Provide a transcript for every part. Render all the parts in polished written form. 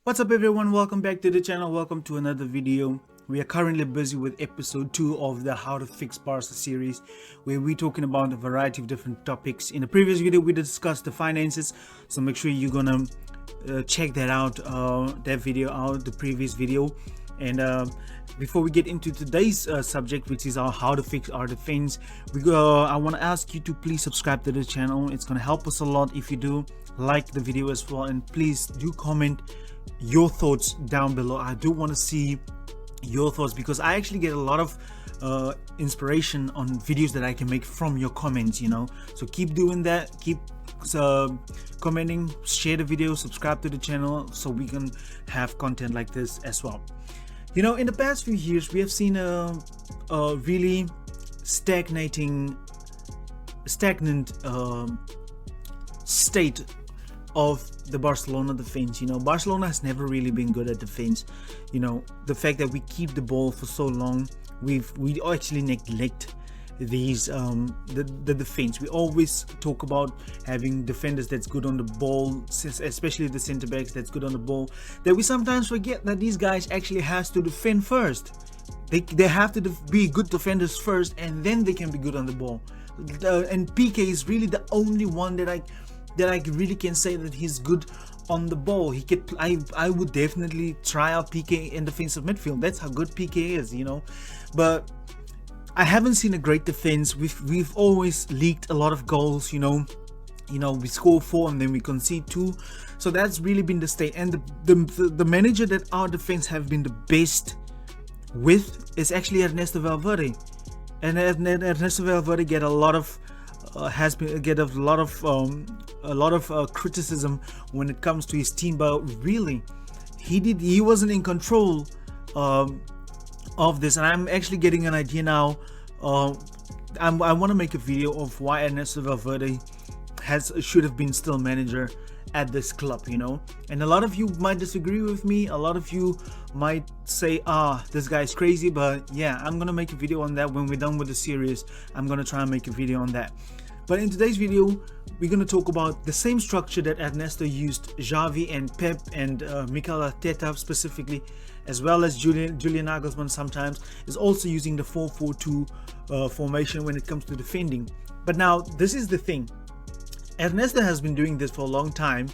What's up everyone, welcome back to the channel, welcome to another video. We are currently busy with episode 2 of the How to Fix Barca series, where we're talking about a variety of different topics. In the previous video we discussed the finances, so make sure you're gonna check that out, the previous video. And before we get into today's subject, which is how to fix our defense, I want to ask you to please subscribe to the channel. It's going to help us a lot if you do. Like the video as well, and please do comment your thoughts down below. I do want to see your thoughts because I actually get a lot of inspiration on videos that I can make from your comments, so keep doing that, keep commenting, share the video, subscribe to the channel so we can have content like this as well. In the past few years we have seen a really stagnant state of the Barcelona defense. Barcelona has never really been good at defense. The fact that we keep the ball for so long, we actually neglect these the defense. We always talk about having defenders that's good on the ball, especially the center backs that's good on the ball, that we sometimes forget that these guys actually has to defend first. They have to be good defenders first, and then they can be good on the ball. And PK is really the only one that I really can say that he's good on the ball. He could, I would definitely try out PK in defensive midfield. That's how good PK is, But I haven't seen a great defense. We've always leaked a lot of goals, we score 4 and then we concede 2. So that's really been the state. And the manager that our defense have been the best with is actually Ernesto Valverde. And Ernesto Valverde get a lot of criticism when it comes to his team, but really he wasn't in control of this. And I'm actually getting an idea now. I want to make a video of why Ernesto Valverde should have been still manager at this club, and a lot of you might disagree with me. A lot of you might say, this guy's crazy, but yeah, I'm gonna make a video on that when we're done with the series. I'm gonna try and make a video on that. But in today's video, we're going to talk about the same structure that Ernesto used. Xavi and Pep and Mikel Arteta specifically, as well as Julian Nagelsmann sometimes, is also using the 4-4-2 formation when it comes to defending. But now, this is the thing. Ernesto has been doing this for a long time,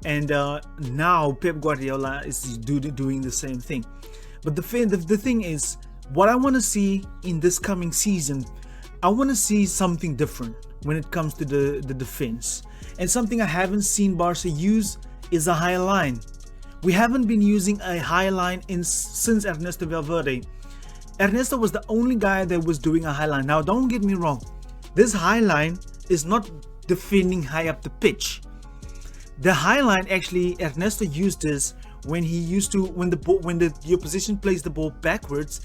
and now Pep Guardiola is doing the same thing. But the thing is, what I want to see in this coming season, I want to see something different when it comes to the defense. And something I haven't seen Barca use is a high line. We haven't been using a high line since Ernesto Valverde. Ernesto was the only guy that was doing a high line. Now don't get me wrong, this high line is not defending high up the pitch. The high line, actually Ernesto used this when the opposition plays the ball backwards.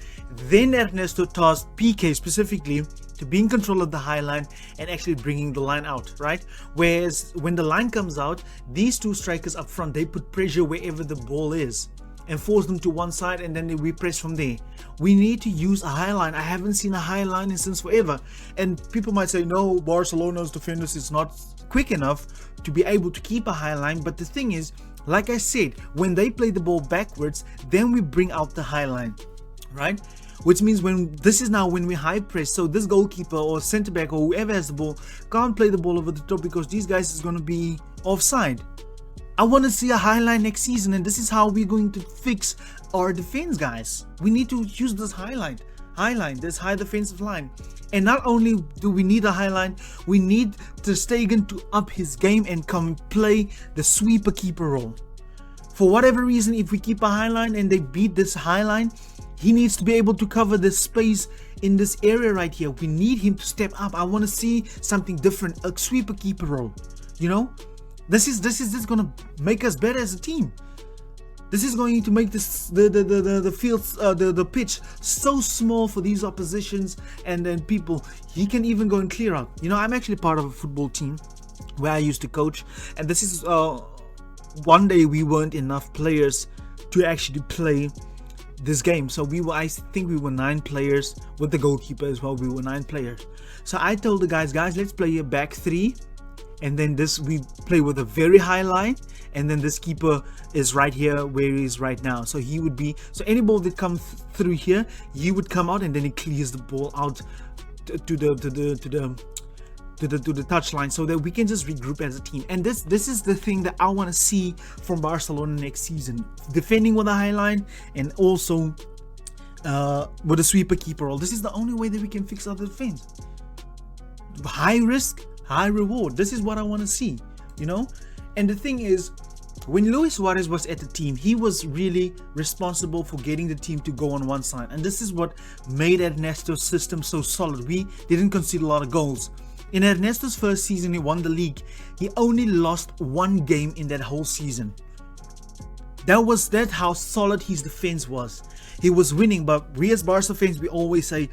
Then Ernesto tasked PK specifically to be in control of the high line and actually bringing the line out, right? Whereas when the line comes out, these two strikers up front, they put pressure wherever the ball is and force them to one side, and then we press from there. We need to use a high line. I haven't seen a high line since forever. And people might say, no, Barcelona's defenders is not quick enough to be able to keep a high line. But the thing is, like I said, when they play the ball backwards, then we bring out the high line, right? Which means when we high press, so this goalkeeper or center back or whoever has the ball can't play the ball over the top because these guys is going to be offside. I want to see a high line next season, and this is how we're going to fix our defense, guys. We need to use this high line, this high defensive line. And not only do we need a high line, we need Ter Stegen to up his game and come play the sweeper keeper role. For whatever reason, if we keep a high line and they beat this high line, he needs to be able to cover this space in this area right here. We need him to step up. I want to see something different, a sweeper keeper role. This is gonna make us better as a team. This is going to make this the fields the pitch so small for these oppositions, and then people, he can even go and clear out. I'm actually part of a football team where I used to coach, and this is one day we weren't enough players to actually play this game. So I think we were 9 players with the goalkeeper as well. We were 9 players. So I told the guys, let's play a back 3 and then this we play with a very high line, and then this keeper is right here where he is right now. So he would be, so any ball that comes through here, he would come out, and then he clears the ball out to the touchline, so that we can just regroup as a team. And this is the thing that I want to see from Barcelona next season, defending with a high line and also with a sweeper keeper role. This is the only way that we can fix our defense. High risk, high reward. This is what I want to see, you know. And the thing is, when Luis Suarez was at the team, he was really responsible for getting the team to go on one side, and this is what made Ernesto's system so solid. We didn't concede a lot of goals. In Ernesto's first season, he won the league. He only lost one game in that whole season. That's how solid his defense was. He was winning, but we as Barca fans, we always say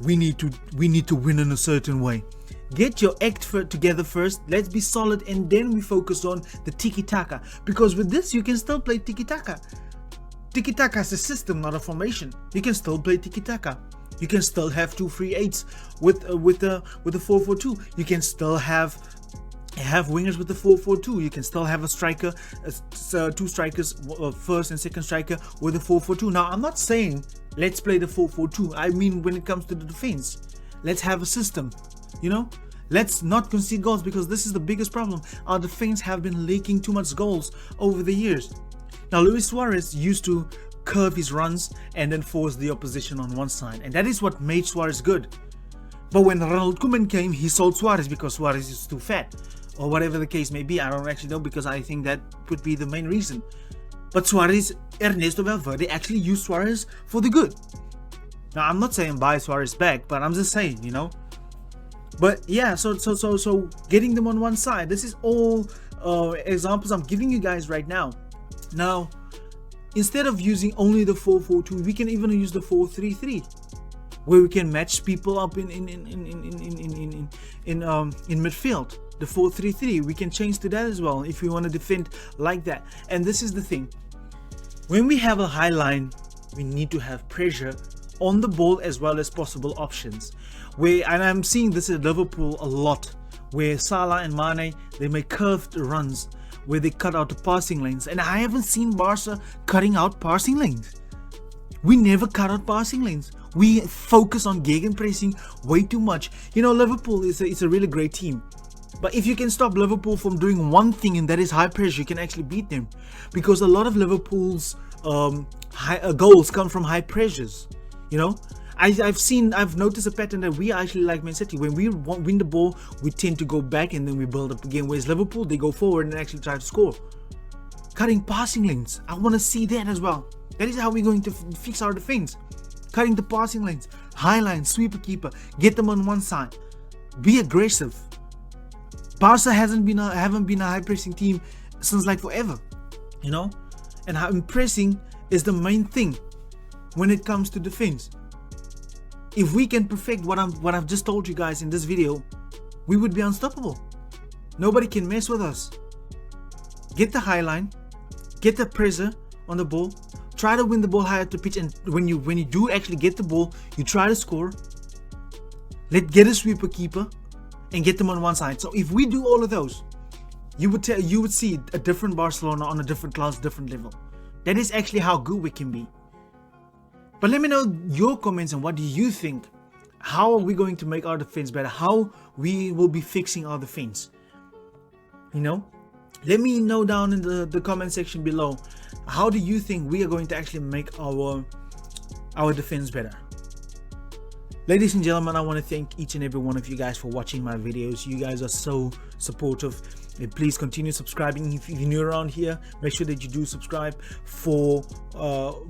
we need to win in a certain way. Get your act together first. Let's be solid, and then we focus on the tiki-taka. Because with this, you can still play tiki-taka. Tiki-taka is a system, not a formation. You can still play tiki-taka. You can still have 2 free 8s with the 4-4-2. You can still have wingers with the 4-4-2. You can still have a striker, 2 strikers, first and second striker with the 4-4-2. Now, I'm not saying let's play the 4-4-2. I mean, when it comes to the defense, let's have a system. You know, let's not concede goals, because this is the biggest problem. Our defense have been leaking too much goals over the years. Now, Luis Suarez used to curve his runs and then force the opposition on one side, and that is what made Suarez good. But when Ronald Koeman came, he sold Suarez because Suarez is too fat, or whatever the case may be. I don't actually know, because I think that could be the main reason. But Suarez, Ernesto Valverde actually used Suarez for the good. Now, I'm not saying buy Suarez back, but I'm just saying, you know. But yeah, so getting them on one side. This is all examples I'm giving you guys right now. Now, instead of using only the 4-4-2, we can even use the 4-3-3, where we can match people up in midfield. The 4-3-3, we can change to that as well if we want to defend like that. And this is the thing: when we have a high line, we need to have pressure on the ball as well as possible options. And I'm seeing this at Liverpool a lot, where Salah and Mane, they make curved runs where they cut out the passing lanes, and I haven't seen Barca cutting out passing lanes. We never cut out passing lanes. We focus on gegenpressing way too much. You know, Liverpool is a really great team, but if you can stop Liverpool from doing one thing, and that is high pressure, you can actually beat them, because a lot of Liverpool's goals come from high pressures. You know, I've noticed a pattern that we actually like Man City. When we win the ball, we tend to go back and then we build up again. Whereas Liverpool, they go forward and actually try to score. Cutting passing lanes, I want to see that as well. That is how we're going to fix our defense. Cutting the passing lanes, high line, sweeper keeper, get them on one side. Be aggressive. Barca haven't been a high pressing team since like forever, you know. And pressing is the main thing when it comes to defense. If we can perfect what I've just told you guys in this video, we would be unstoppable. Nobody can mess with us. Get the high line, get the pressure on the ball, try to win the ball high at the pitch, and when you do actually get the ball, you try to score. Get a sweeper keeper and get them on one side. So if we do all of those, you would see a different Barcelona on a different class, different level. That is actually how good we can be. But let me know your comments and what do you think? How are we going to make our defense better? How we will be fixing our defense? You know, let me know down in the comment section below. How do you think we are going to actually make our defense better? Ladies and gentlemen, I want to thank each and every one of you guys for watching my videos. You guys are so supportive. And please continue subscribing. If you're new around here, make sure that you do subscribe for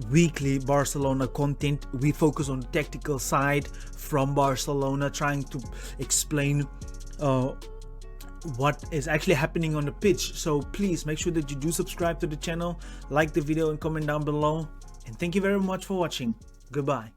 weekly Barcelona content. We focus on the tactical side from Barcelona, trying to explain what is actually happening on the pitch. So please make sure that you do subscribe to the channel, like the video, and comment down below. And thank you very much for watching. Goodbye.